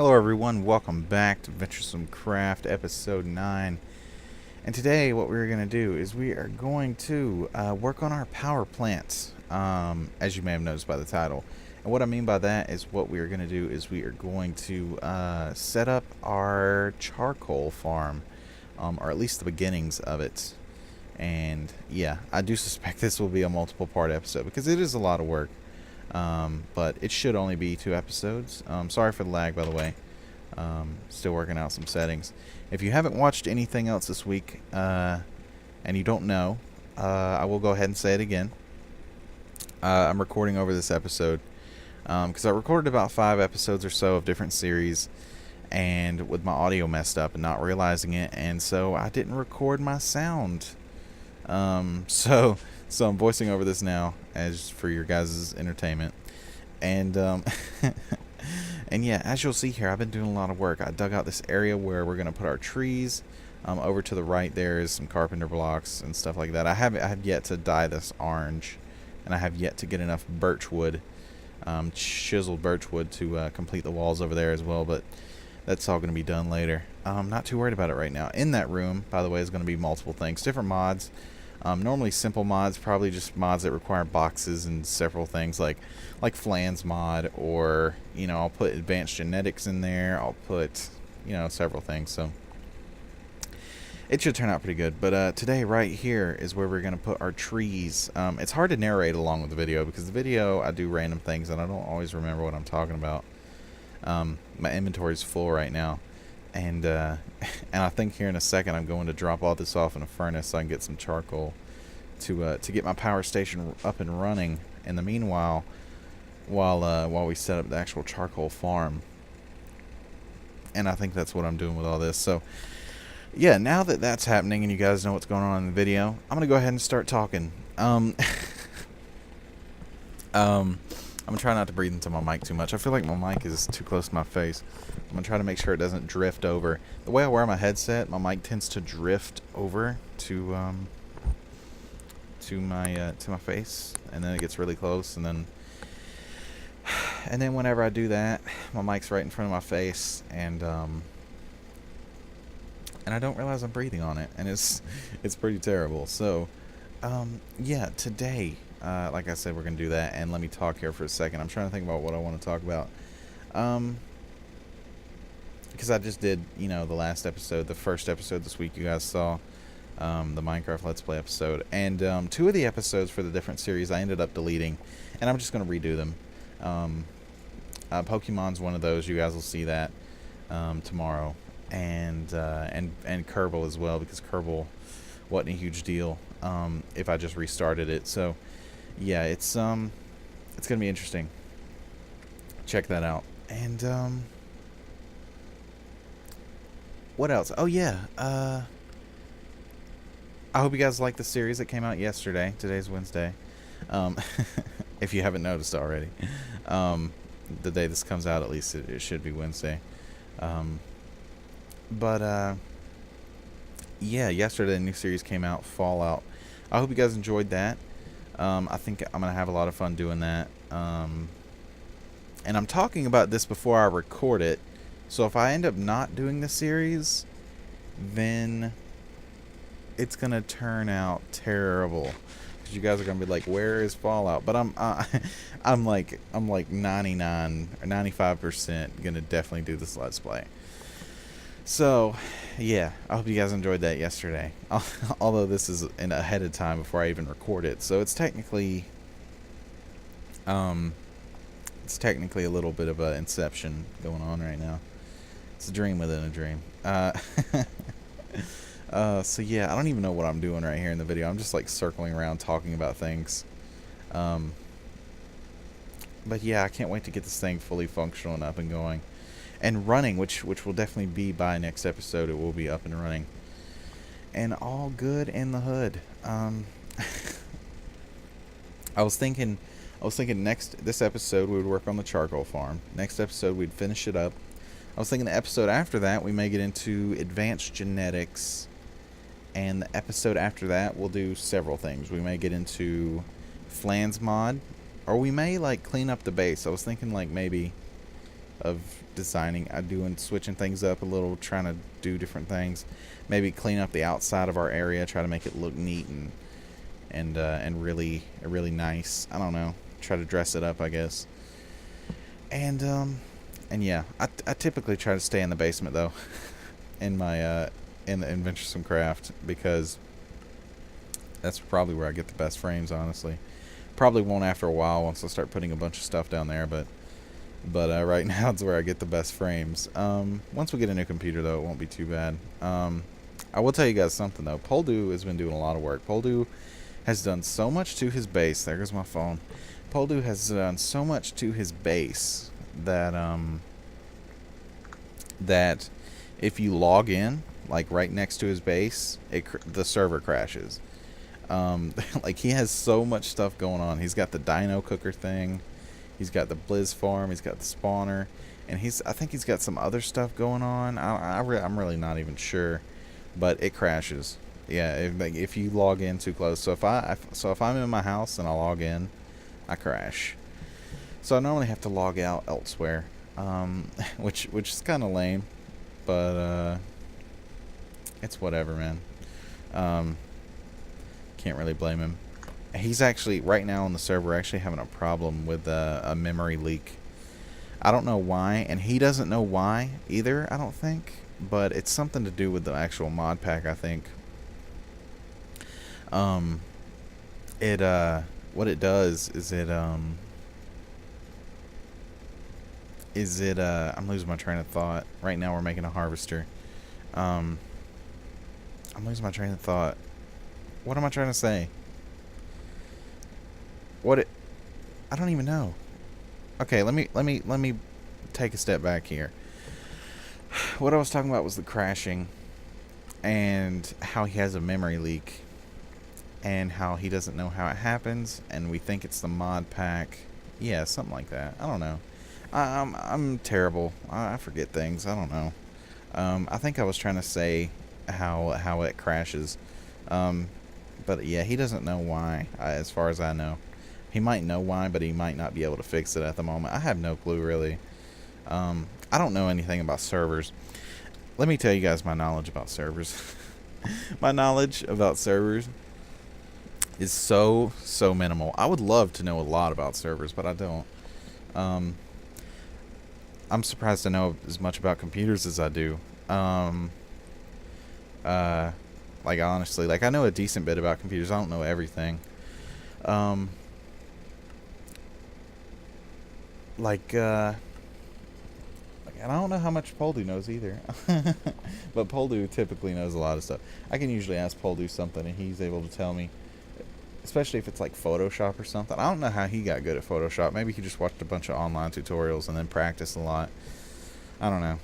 Hello everyone, welcome back to Venturesomecraft episode 9. And today what we're going to do is we are going to work on our power plants, as you may have noticed by the title. And what I mean by that is what we are going to do is we are going to set up our charcoal farm, or at least the beginnings of it. And yeah, I do suspect this will be a multiple part episode because it is a lot of work. But it should only be 2 episodes. Sorry for the lag, by the way. Still working out some settings. If you haven't watched anything else this week, and you don't know, I will go ahead and say it again. I'm recording over this episode because I recorded about 5 episodes or so of different series, and with my audio messed up and not realizing it, and so I didn't record my sound. So I'm voicing over this now as for your guys' entertainment. And and yeah, as you'll see here, I've been doing a lot of work. I dug out this area where we're gonna put our trees. Over to the right there is some carpenter blocks and stuff like that. I have yet to dye this orange, and I have yet to get enough birch wood, chiseled birch wood, to complete the walls over there as well. But that's all gonna be done later. I'm not too worried about it right now. In that room, by the way, is gonna be multiple things, different mods. Normally simple mods, probably just mods that require boxes and several things like Flans mod, or I'll put advanced genetics in there. I'll put several things, so it should turn out pretty good. But today right here is where we're gonna put our trees. It's hard to narrate along with the video because the video I do random things and I don't always remember what I'm talking about. My inventory's full right now. And I think here in a second I'm going to drop all this off in a furnace so I can get some charcoal to get my power station up and running. In the meanwhile, while we set up the actual charcoal farm, and I think that's what I'm doing with all this. So yeah, now that that's happening and you guys know what's going on in the video, I'm gonna go ahead and start talking. I'm gonna try not to breathe into my mic too much. I feel like my mic is too close to my face. I'm gonna try to make sure it doesn't drift over. The way I wear my headset, my mic tends to drift over to my face, and then it gets really close, and then whenever I do that, my mic's right in front of my face, and I don't realize I'm breathing on it, and it's pretty terrible. So yeah, today, like I said, we're gonna do that. And let me talk here for a second. I'm trying to think about what I want to talk about, because I just did the last episode, the first episode this week you guys saw, the Minecraft Let's Play episode, and 2 of the episodes for the different series I ended up deleting, and I'm just gonna redo them. Pokemon's one of those. You guys will see that tomorrow, and Kerbal as well, because Kerbal wasn't a huge deal if I just restarted it. So yeah, it's gonna be interesting. Check that out. And what else? Oh yeah, I hope you guys like the series that came out yesterday. Today's Wednesday. If you haven't noticed already, the day this comes out, at least it should be Wednesday. But yeah, yesterday a new series came out, Fallout. I hope you guys enjoyed that. I think I'm gonna have a lot of fun doing that. And I'm talking about this before I record it, so if I end up not doing the series, then it's gonna turn out terrible, because you guys are gonna be like, "Where is Fallout?" But I'm like 99 or 95% gonna definitely do this Let's Play. So yeah, I hope you guys enjoyed that yesterday. Although this is ahead of time before I even record it, so it's technically a little bit of a inception going on right now. It's a dream within a dream. So yeah, I don't even know what I'm doing right here in the video. I'm just like circling around talking about things. But yeah, I can't wait to get this thing fully functional and up and going and running, which will definitely be by next episode. It will be up and running and all good in the hood. I was thinking this episode we would work on the charcoal farm. Next episode we'd finish it up. I was thinking the episode after that we may get into advanced genetics, and the episode after that we'll do several things. We may get into Flans mod, or we may like clean up the base. I was thinking like maybe of designing, doing switching things up a little, trying to do different things. Maybe clean up the outside of our area, try to make it look neat and really nice. I don't know. Try to dress it up, I guess. And yeah, I typically try to stay in the basement though, in my in Venturesomecraft, because that's probably where I get the best frames, honestly. Probably won't after a while once I start putting a bunch of stuff down there, but right now it's where I get the best frames. Once we get a new computer though, it won't be too bad. I will tell you guys something though. Poldu has been doing a lot of work. Poldu has done so much to his base. There goes my phone. Poldu has done so much to his base that that if you log in, like right next to his base, the server crashes. Like, he has so much stuff going on. He's got the dino cooker thing. He's got the Blizz farm. He's got the spawner. And I think he's got some other stuff going on. I'm really not even sure. But it crashes. Yeah, if you log in too close. So if I'm in my house and I log in, I crash. So I normally have to log out elsewhere. Which is kind of lame. But it's whatever, man. Can't really blame him. He's actually, right now on the server, actually having a problem with a memory leak. I don't know why, and he doesn't know why either, I don't think. But it's something to do with the actual mod pack, I think. What it does is I'm losing my train of thought. Right now we're making a harvester. I'm losing my train of thought. What am I trying to say? I don't even know. Okay, let me take a step back here. What I was talking about was the crashing and how he has a memory leak and how he doesn't know how it happens, and we think it's the mod pack. Yeah, something like that. I don't know. I'm terrible. I forget things. I don't know. I think I was trying to say how it crashes. But yeah, he doesn't know why, as far as I know. He might know why, but he might not be able to fix it at the moment. I have no clue, really. I don't know anything about servers. Let me tell you guys my knowledge about servers. My knowledge about servers is so minimal. I would love to know a lot about servers, but I don't. I'm surprised to know as much about computers as I do. Like, honestly, like, I know a decent bit about computers. I don't know everything. And I don't know how much Poldu knows either. But Poldu typically knows a lot of stuff. I can usually ask Poldu something and he's able to tell me. Especially if it's like Photoshop or something. I don't know how he got good at Photoshop. Maybe he just watched a bunch of online tutorials and then practiced a lot. I don't know.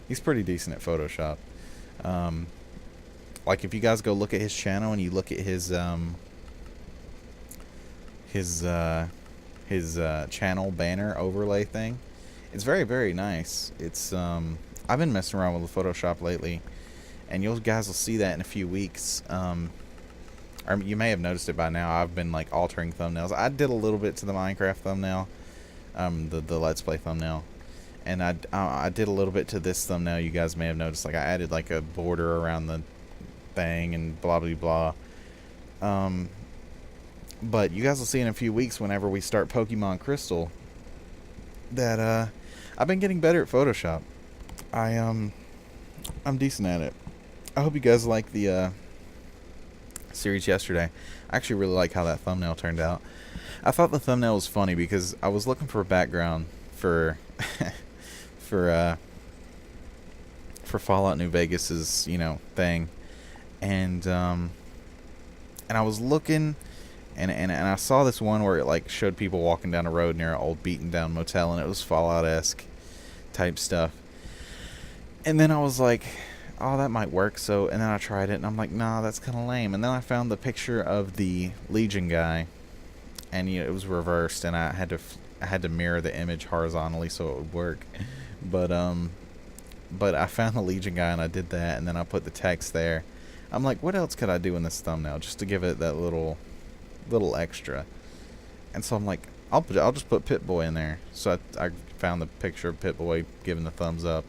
He's pretty decent at Photoshop. Like, if you guys go look at his channel and you look at his channel banner overlay thing, it's very nice. It's I've been messing around with the Photoshop lately, and you guys will see that in a few weeks. Or you may have noticed it by now. I've been like altering thumbnails. I did a little bit to the Minecraft thumbnail, the Let's Play thumbnail, and I did a little bit to this thumbnail. You guys may have noticed, like, I added like a border around the thing and blah blah blah. But you guys will see in a few weeks, whenever we start Pokemon Crystal, that I've been getting better at Photoshop. I'm decent at it. I hope you guys like the series yesterday. I actually really like how that thumbnail turned out. I thought the thumbnail was funny because I was looking for a background for for Fallout New Vegas's, thing, and I was looking, and I saw this one where it like showed people walking down a road near an old beaten down motel, and it was Fallout-esque type stuff. And then I was like, oh, that might work. And then I tried it, and I'm like, nah, that's kind of lame. And then I found the picture of the Legion guy, and it was reversed, and I had to mirror the image horizontally so it would work. But I found the Legion guy, and I did that, and then I put the text there. I'm like, what else could I do in this thumbnail just to give it that little extra? And so I'm like, I'll just put Pip-Boy in there. So I found the picture of Pip-Boy giving the thumbs up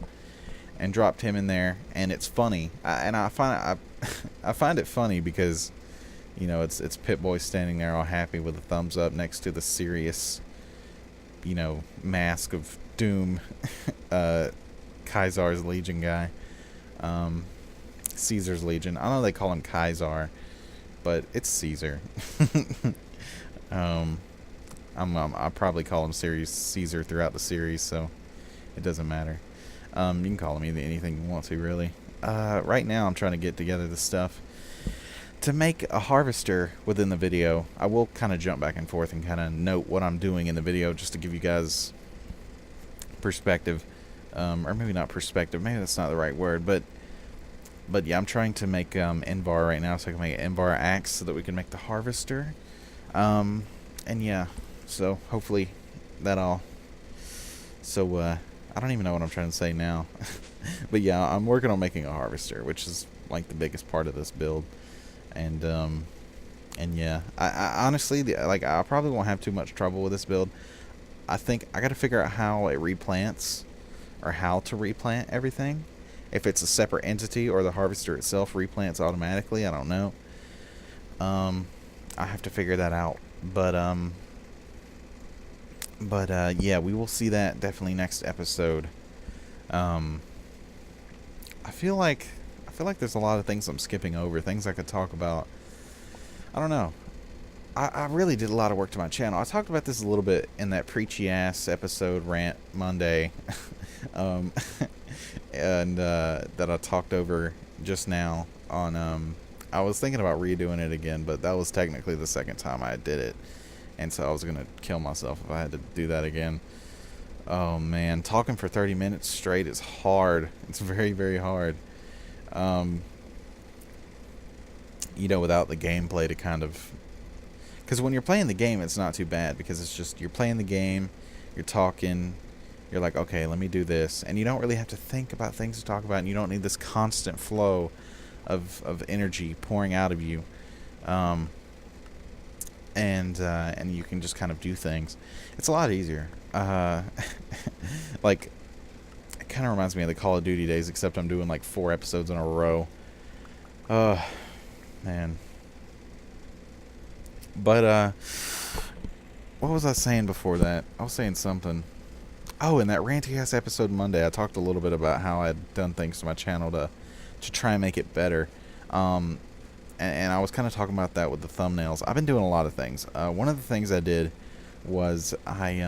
and dropped him in there, and it's funny. I find it funny because, you know, it's Pip-Boy standing there all happy with a thumbs up next to the serious, you know, mask of doom, Kaisar's Legion guy, Caesar's Legion. I know they call him Kaisar, but it's Caesar. I'll probably call him Caesar throughout the series, so it doesn't matter. You can call him anything you want to, really. Right now, I'm trying to get together the stuff to make a harvester within the video. I will kind of jump back and forth and kind of note what I'm doing in the video just to give you guys perspective. Or maybe not perspective. Maybe that's not the right word, but yeah, I'm trying to make Invar right now so I can make an Invar axe so that we can make the harvester. And yeah, so hopefully that'll... So, I don't even know what I'm trying to say now. But yeah, I'm working on making a harvester, which is like the biggest part of this build. And yeah, I honestly, like, I probably won't have too much trouble with this build. I think I got to figure out how it replants, or how to replant everything. If it's a separate entity or the harvester itself replants automatically, I don't know. I have to figure that out. But yeah, we will see that definitely next episode. I feel like there's a lot of things I'm skipping over, things I could talk about. I don't know. I really did a lot of work to my channel. I talked about this a little bit in that preachy ass episode rant Monday, and that I talked over just now on. I was thinking about redoing it again, but that was technically the second time I did it, and so I was gonna kill myself if I had to do that again. Oh man, talking for 30 minutes straight is hard. It's very, very hard. You know, without the gameplay to kind of... Because when you're playing the game, it's not too bad, because it's just, you're playing the game, you're talking, you're like, okay, let me do this, and you don't really have to think about things to talk about, and you don't need this constant flow of energy pouring out of you. And you can just kind of do things. It's a lot easier. Like, it kind of reminds me of the Call of Duty days, except I'm doing like 4 episodes in a row. Man. But, what was I saying before that? I was saying something. Oh, in that ranty ass episode Monday, I talked a little bit about how I'd done things to my channel to try and make it better. And I was kind of talking about that with the thumbnails. I've been doing a lot of things. One of the things I did was I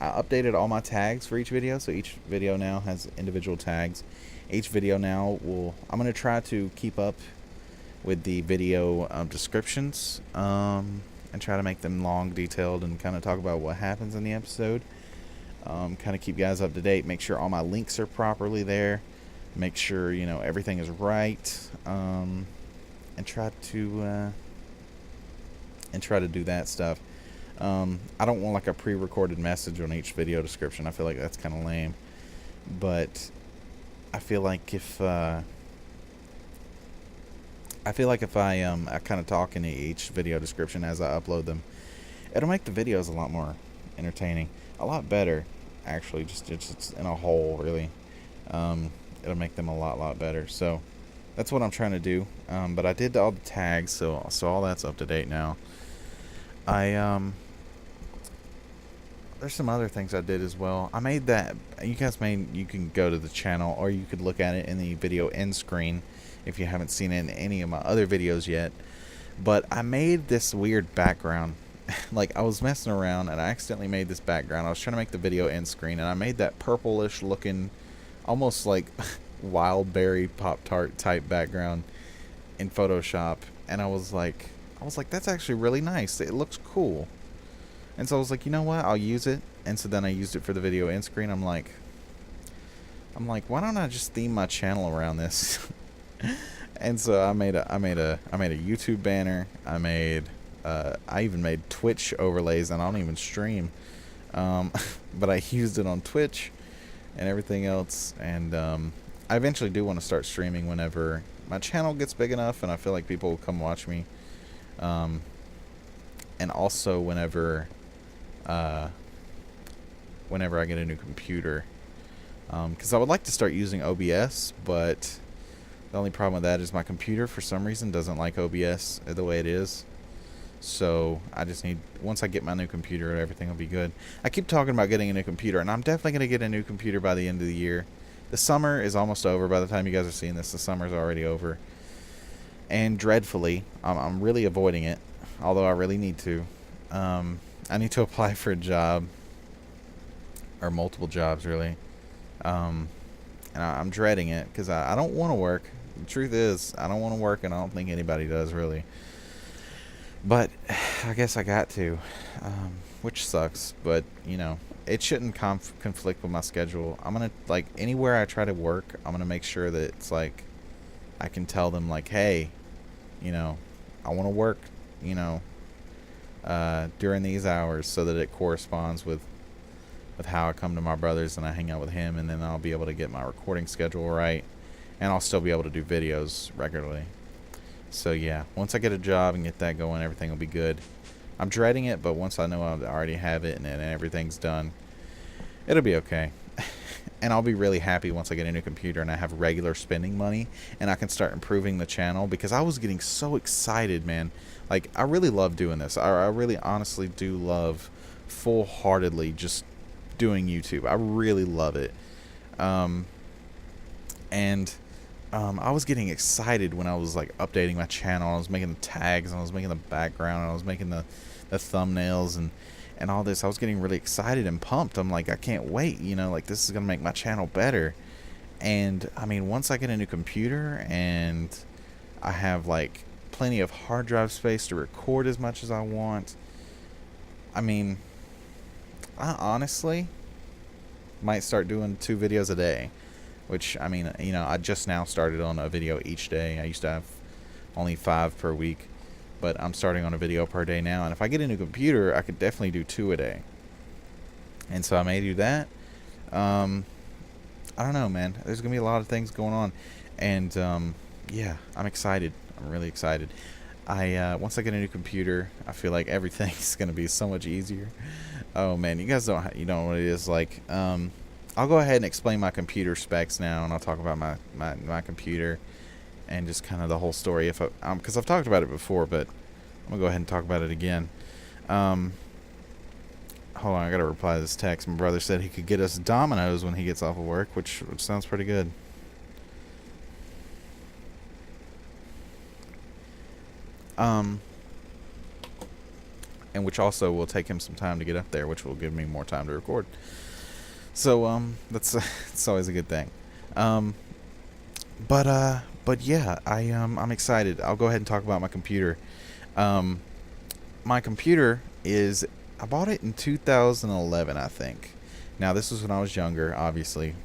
updated all my tags for each video, so each video now has individual tags. Each video now I'm going to try to keep up with the video descriptions, and try to make them long, detailed, and kind of talk about what happens in the episode. Kind of keep you guys up to date, make sure all my links are properly there, make sure, you know, everything is right, and try to do that stuff. I don't want like a pre-recorded message on each video description. I feel like that's kind of lame, but I feel like if I kind of talk in each video description as I upload them, it'll make the videos a lot more entertaining, a lot better, actually, just in a whole, really. It'll make them a lot better. So that's what I'm trying to do. But I did all the tags, so all that's up to date now. There's some other things I did as well. I made that. You can go to the channel, or you could look at it in the video end screen if you haven't seen it in any of my other videos yet. But I made this weird background. Like, I was messing around and I accidentally made this background. I was trying to make the video end screen, and I made that purplish looking, almost like wild berry Pop-Tart type background in Photoshop. And I was like, that's actually really nice. It looks cool. And so I was like, you know what? I'll use it. And so then I used it for the video end screen. I'm like, why don't I just theme my channel around this? And so I made a YouTube banner. I even made Twitch overlays, and I don't even stream. But I used it on Twitch and everything else. And I eventually do want to start streaming whenever my channel gets big enough and I feel like people will come watch me. And also whenever whenever I get a new computer. Because I would like to start using OBS, but the only problem with that is my computer, for some reason, doesn't like OBS the way it is. So I just need, once I get my new computer, everything will be good. I keep talking about getting a new computer, and I'm definitely going to get a new computer by the end of the year. The summer is almost over. By the time you guys are seeing this, the summer's already over. And dreadfully, I'm really avoiding it, although I really need to. I need to apply for a job, or multiple jobs, really. And I'm dreading it, because I don't want to work. The truth is, I don't want to work, and I don't think anybody does, really. But I guess I got to, which sucks. But, you know, it shouldn't conflict with my schedule. I'm going to, like, anywhere I try to work, I'm going to make sure that it's, like, I can tell them, like, hey, you know, I want to work, you know, during these hours, so that it corresponds with how I come to my brother's and I hang out with him, and then I'll be able to get my recording schedule right, and I'll still be able to do videos regularly. So yeah, once I get a job and get that going, everything will be good. I'm dreading it, but once I know I already have it and everything's done, it'll be okay. And I'll be really happy once I get a new computer and I have regular spending money and I can start improving the channel, because I was getting so excited, man. Like, I really love doing this. I really honestly do love full-heartedly just doing YouTube. I really love it. I was getting excited when I was, like, updating my channel. I was making the tags, and I was making the background, and I was making the thumbnails and all this. I was getting really excited and pumped. I'm like, I can't wait, you know, like, this is gonna make my channel better. And I mean, once I get a new computer and I have, like, plenty of hard drive space to record as much as I want, I mean, I honestly might start doing 2 videos a day. Which, I mean, you know, I just now started on a video each day. I used to have only 5 per week, but I'm starting on a video per day now. And if I get a new computer, I could definitely do 2 a day. And so I may do that. I don't know, man. There's going to be a lot of things going on. And, yeah, I'm excited. I'm really excited. Once I get a new computer, I feel like everything's going to be so much easier. Oh, man, you guys don't, you know what it is like. I'll go ahead and explain my computer specs now, and I'll talk about my computer and just kind of the whole story. Because I've talked about it before, but I'm gonna go ahead and talk about it again. Hold on, I gotta reply to this text. My brother said he could get us Domino's when he gets off of work, which sounds pretty good. And which also will take him some time to get up there, which will give me more time to record. So that's it's always a good thing. But yeah, I'm excited. I'll go ahead and talk about my computer. My computer I bought it in 2011, I think. Now, this was when I was younger, obviously,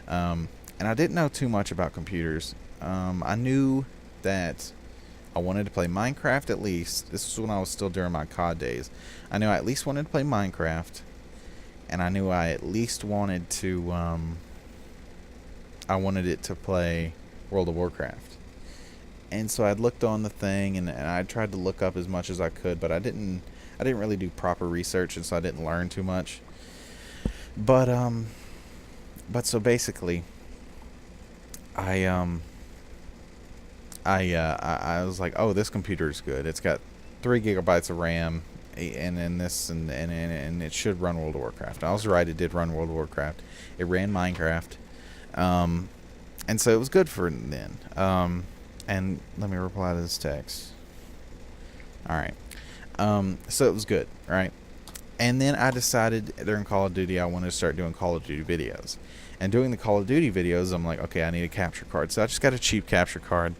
and I didn't know too much about computers. I knew that I wanted to play Minecraft at least. This was when I was still during my COD days. I knew I at least wanted to play Minecraft. And I knew I at least wanted to, I wanted it to play World of Warcraft. And so I'd looked on the thing, and I tried to look up as much as I could, but I didn't really do proper research, and so I didn't learn too much. But so basically, I was like, oh, this computer is good. It's got 3 gigabytes of RAM. And then this and it should run World of Warcraft. I was right, it did run World of Warcraft. It ran Minecraft, and so it was good for then. And let me reply to this text. All right, so it was good, right? And then I decided during Call of Duty I wanted to start doing Call of Duty videos. And doing the Call of Duty videos, I'm like, okay, I need a capture card. So I just got a cheap capture card.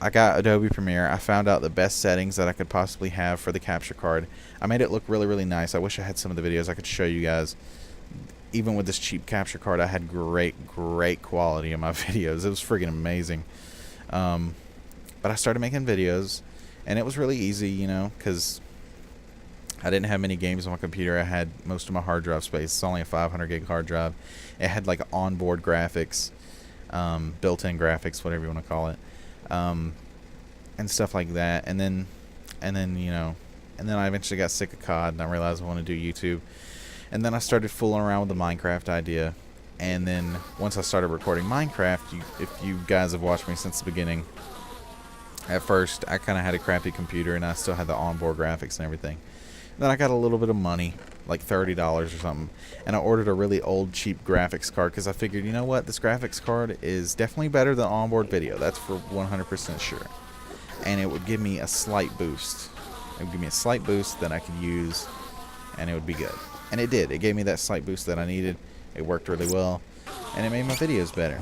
I got Adobe Premiere. I found out the best settings that I could possibly have for the capture card. I made it look really, really nice. I wish I had some of the videos I could show you guys. Even with this cheap capture card, I had great quality in my videos. It was friggin' amazing. But I started making videos, and it was really easy, you know, because I didn't have many games on my computer. I had most of my hard drive space. It's only a 500 gig hard drive. It had like onboard graphics, built-in graphics, whatever you want to call it. And stuff like that, and then you know, And then I eventually got sick of COD, and I realized I want to do YouTube. And then I started fooling around with the Minecraft idea. And then once I started recording Minecraft, if you guys have watched me since the beginning, at first I kind of had a crappy computer, and I still had the onboard graphics and everything. Then I got a little bit of money, like $30 or something, and I ordered a really old, cheap graphics card because I figured, you know what, this graphics card is definitely better than onboard video. That's for 100% sure. And it would give me a slight boost. It would give me a slight boost that I could use, and it would be good. And it did. It gave me that slight boost that I needed. It worked really well, and it made my videos better.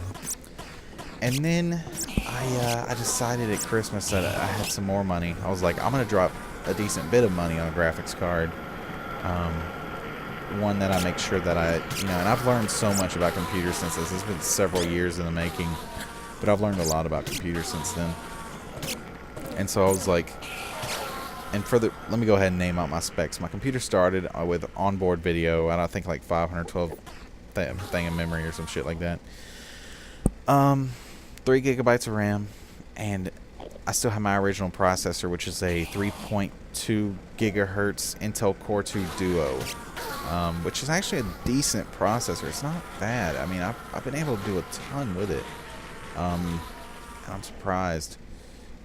And then I decided at Christmas that I had some more money. I was like, I'm going to drop a decent bit of money on a graphics card. One that I make sure that and I've learned so much about computers since this. It's been several years in the making, but I've learned a lot about computers since then. And so I was like, let me go ahead and name out my specs. My computer started with onboard video, and I think like 512 thing of memory or some shit like that. 3 gigabytes of RAM, and I still have my original processor, which is a 3.2 gigahertz Intel Core 2 Duo, which is actually a decent processor. It's not bad. I mean, I've been able to do a ton with it. And I'm surprised,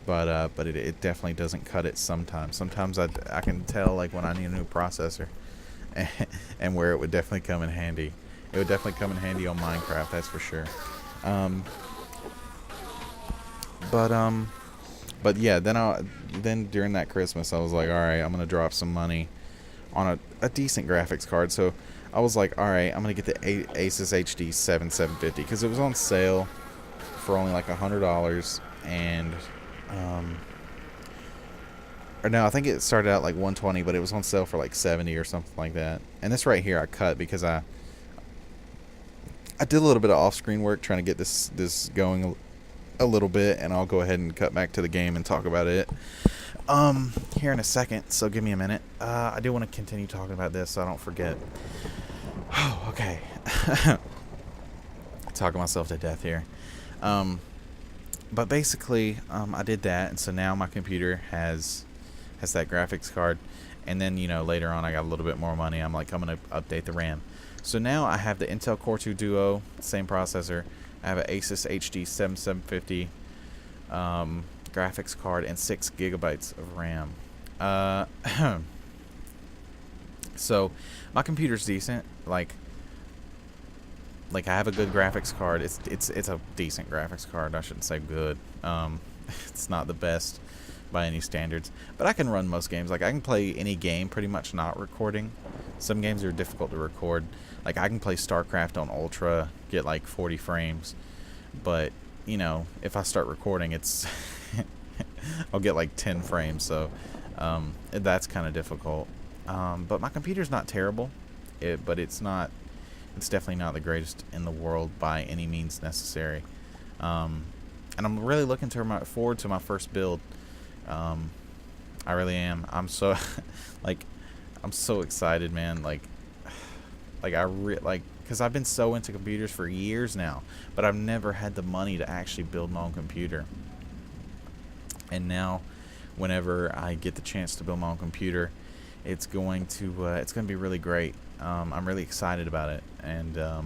but it definitely doesn't cut it sometimes. Sometimes I can tell like when I need a new processor, and where it would definitely come in handy. It would definitely come in handy on Minecraft, that's for sure. But yeah, then during that Christmas, I was like, all right, I'm gonna drop some money on a decent graphics card. So I was like, all right, I'm gonna get the Asus HD 7750 because it was on sale for only like $100, and or no, I think it started out like 120, but it was on sale for like 70 or something like that. And this right here I cut because I did a little bit of off-screen work trying to get this going a little bit, and I'll go ahead and cut back to the game and talk about it here in a second, so give me a minute. I do want to continue talking about this so I don't forget. Oh, okay. Talking myself to death here. But basically, I did that, and so now my computer has that graphics card, and then, later on I got a little bit more money. I'm like, I'm going to update the RAM. So now I have the Intel Core 2 Duo, same processor. I have an Asus HD 7750 graphics card and 6 gigabytes of RAM. So my computer's decent. Like I have a good graphics card. It's a decent graphics card. I shouldn't say good. It's not the best by any standards, but I can run most games. Like I can play any game pretty much not recording. Some games are difficult to record. Like I can play StarCraft on Ultra, get like 40 frames, but if I start recording, it's I'll get like 10 frames. So that's kind of difficult. But my computer's not terrible, but it's definitely not the greatest in the world by any means necessary. And I'm really looking forward to my first build. I really am. I'm so I'm so excited, man. Because I've been so into computers for years now, but I've never had the money to actually build my own computer. And now, whenever I get the chance to build my own computer, it's going to be really great. I'm really excited about it, and I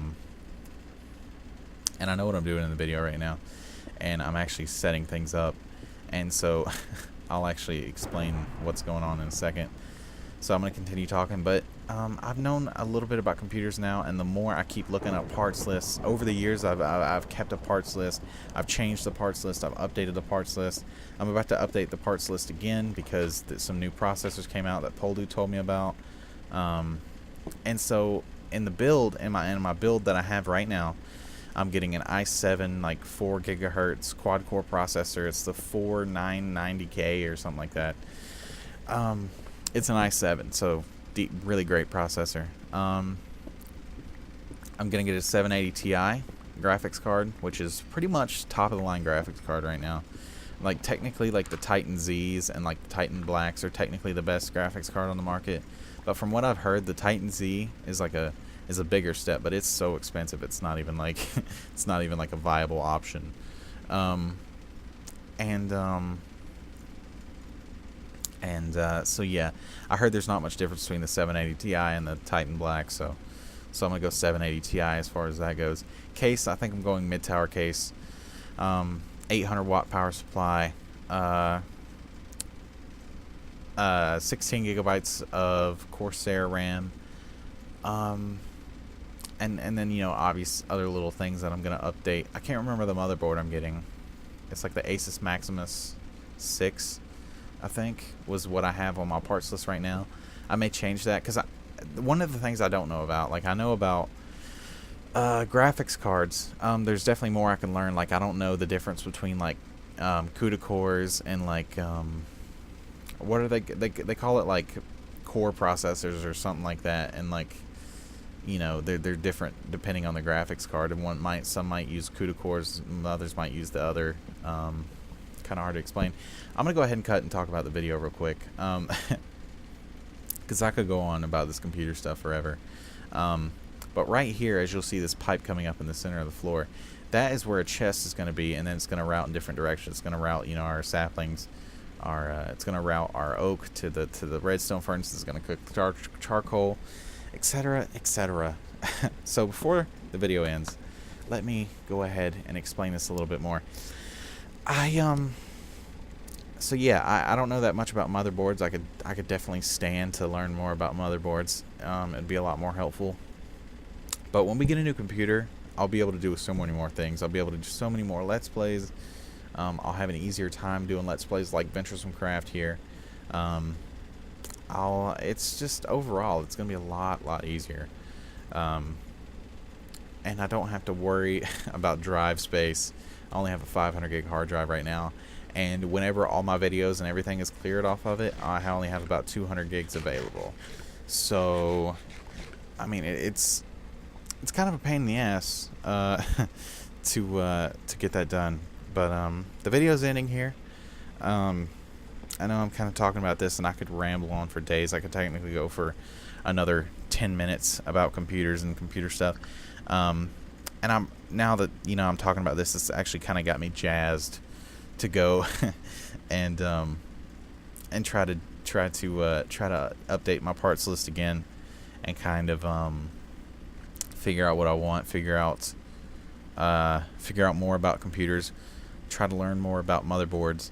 know what I'm doing in the video right now, and I'm actually setting things up, and so I'll actually explain what's going on in a second. So I'm going to continue talking, but I've known a little bit about computers now, and the more I keep looking up parts lists, over the years I've kept a parts list, I've changed the parts list, I've updated the parts list. I'm about to update the parts list again because some new processors came out that Poldu told me about. And so in my build that I have right now, I'm getting an i7 like 4 gigahertz quad core processor. It's the 4990K or something like that. It's an i7, so really great processor. I'm gonna get a 780 Ti graphics card, which is pretty much top of the line graphics card right now. Like technically, like the Titan Z's and like the Titan Blacks are technically the best graphics card on the market. But from what I've heard, the Titan Z is a bigger step, but it's so expensive. It's not even like a viable option. And so yeah, I heard there's not much difference between the 780 Ti and the Titan Black, so I'm gonna go 780 Ti as far as that goes. Case, I think I'm going mid-tower case. 800 watt power supply. 16 gigabytes of Corsair RAM. And then, you know, obvious other little things that I'm gonna update. I can't remember the motherboard I'm getting. It's like the Asus Maximus 6, I think, was what I have on my parts list right now. I may change that, because one of the things I don't know about, like, I know about graphics cards. There's definitely more I can learn. Like, I don't know the difference between, like, CUDA cores and, like, what are they call it, like, core processors or something like that, and, like, you know, they're different depending on the graphics card, and some might use CUDA cores, others might use the other. Kind of hard to explain. I'm gonna go ahead and cut and talk about the video real quick, because I could go on about this computer stuff forever. But right here, as you'll see this pipe coming up in the center of the floor, that is where a chest is going to be, and then it's going to route in different directions. It's going to route, you know, our saplings, it's going to route our oak to the redstone furnace. It's going to cook the charcoal, etc., etc. So before the video ends, let me go ahead and explain this a little bit more. So yeah, I don't know that much about motherboards. I could definitely stand to learn more about motherboards. It'd be a lot more helpful. But when we get a new computer, I'll be able to do so many more things. I'll be able to do so many more Let's Plays. I'll have an easier time doing Let's Plays like Venturesomecraft here. It's just overall, it's going to be a lot easier. And I don't have to worry about drive space. I only have a 500 gig hard drive right now. And whenever all my videos and everything is cleared off of it, I only have about 200 gigs available. So, I mean, it's kind of a pain in the ass to get that done. But the video's ending here. I know I'm kind of talking about this, and I could ramble on for days. I could technically go for another 10 minutes about computers and computer stuff. And now that, you know, I'm talking about this, it's actually kind of got me jazzed to go and try to update my parts list again, and kind of figure out what I want, figure out more about computers, try to learn more about motherboards.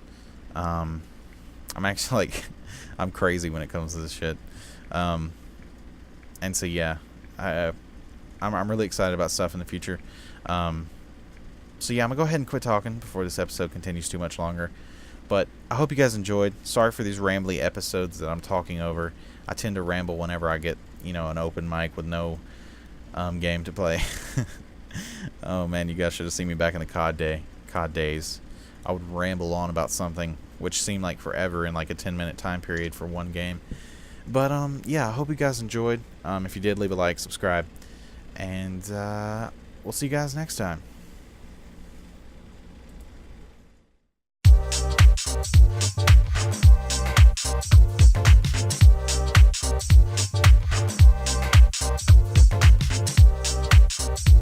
I'm actually I'm crazy when it comes to this shit. And so yeah, I'm really excited about stuff in the future. So yeah, I'm gonna go ahead and quit talking before this episode continues too much longer. But I hope you guys enjoyed. Sorry for these rambly episodes that I'm talking over. I tend to ramble whenever I get, you know, an open mic with no game to play. Oh man, you guys should have seen me back in the COD days. I would ramble on about something which seemed like forever in like a 10-minute time period for one game. But yeah, I hope you guys enjoyed. If you did, leave a like, subscribe, and we'll see you guys next time.